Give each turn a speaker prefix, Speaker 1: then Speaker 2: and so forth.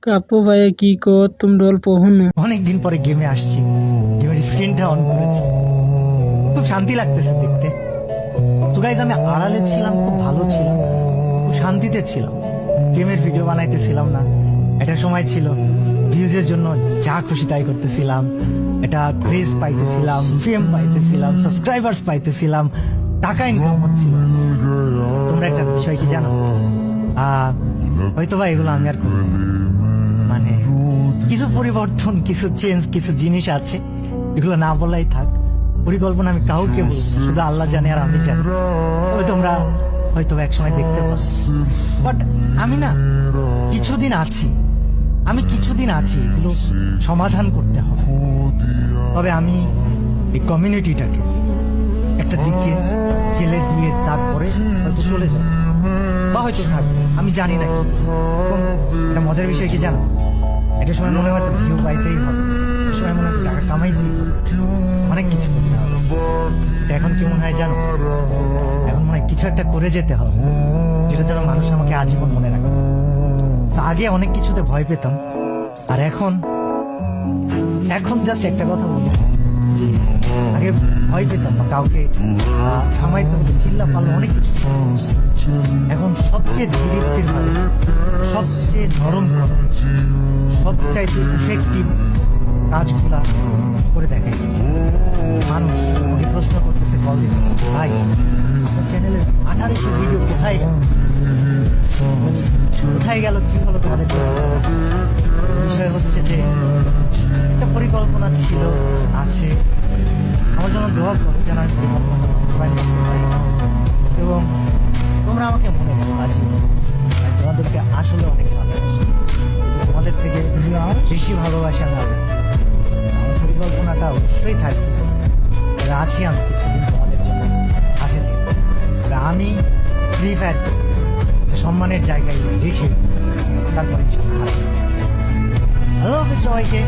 Speaker 1: কাপু ভাইয়া কি কর তোমরা অল্প হনু
Speaker 2: অনেকদিন পরে গেমে আসছি, গেমের স্ক্রিনটা অন করেছি, খুব শান্তি লাগতেছে দেখতে। তো গাইজ আমি আড়ালে ছিলাম, খুব ভালো ছিলাম, খুব শান্তিতে ছিলাম, গেমের ভিডিও বানাইতেছিলাম না। একটা সময় ছিল ভিউজের জন্য যা খুশি তাই করতেছিলাম, এটা ক্রেজ পাইতেছিলাম, ফেম পাইতেছিলাম, সাবস্ক্রাইবার্স পাইতেছিলাম, টাকা ইনকাম হচ্ছিল। তোমরা একটা বিষয় কি জানো, হয়তো বা এগুলো আমি আর করবো না। মানে কিছু পরিবর্তন, কিছু চেঞ্জ, কিছু জিনিস আছে, এগুলো না বলাই থাক। পরিকল্পনা আমি কাউকে বলবো না, শুধু আল্লাহ জানে আর আমি জানি। তবে তোমরা হয়তো এক সময় দেখতে পাবো। বাট আমি না কিছুদিন আছি, এগুলো সমাধান করতে হবে। তবে আমি এই কমিউনিটিটাকে একটা দিকে ফেলে দিয়ে তারপরে হয়তো চলে যাবো বা হয়তো থাকবো, আমি জানি না। একটা মজার বিষয় কি জানো, একটা সময় মনে হয় ভিউ পাইতেই হবে, একটা সময় মনে হয় টাকা কামাইতেই হবে, অনেক কিছু করতে হবে। এখন কি মনে হয় জানো, এখন মনে হয় কিছু একটা করে যেতে হবে, যেটা যেন মানুষ আমাকে আজীবন মনে রাখে। আগে অনেক কিছুতে ভয় পেতাম, আর এখন জাস্ট একটা কথা বলি যে আগে ভয় পেতাম বা কাউকে থামাইতাম, চিল্লা পারলো অনেক কিছু। এখন সবচেয়ে ধীরে স্থির ভাবে, সবচেয়ে নরম কথা, সবচাইতে ইফেক্টিভ কাজগুলা করে দেখাই দিচ্ছে। মানুষ আমাকে প্রশ্ন করতেছে, কল দিতেছে, ভাই আপনার চ্যানেলের 1800 ভিডিও কোথায় গেল, কি হলো তোমাদের? বিষয় হচ্ছে যে একটা পরিকল্পনা ছিল, আছে, আমার জন্য দোয়া করো যেন আমি পরিকল্পনা বাস্তবায়ন করতে পারি এবং তোমরা আমাকে মনে করো আজীবন। তোমাদেরকে আসলে অনেক ভালোবাসি, তোমাদের থেকে বেশি ভালোবাসি আমি আগে। আমার পরিকল্পনাটা অবশ্যই থাকবে, আছি আমি কিছুদিন তোমাদের জন্য হাতে দেব। আমি ফ্রি ফায়ার সম্মানের জায়গায় রেখে তারপরে ইনশাল্লাহ হারাতে চাই। হ্যালো সবাইকে।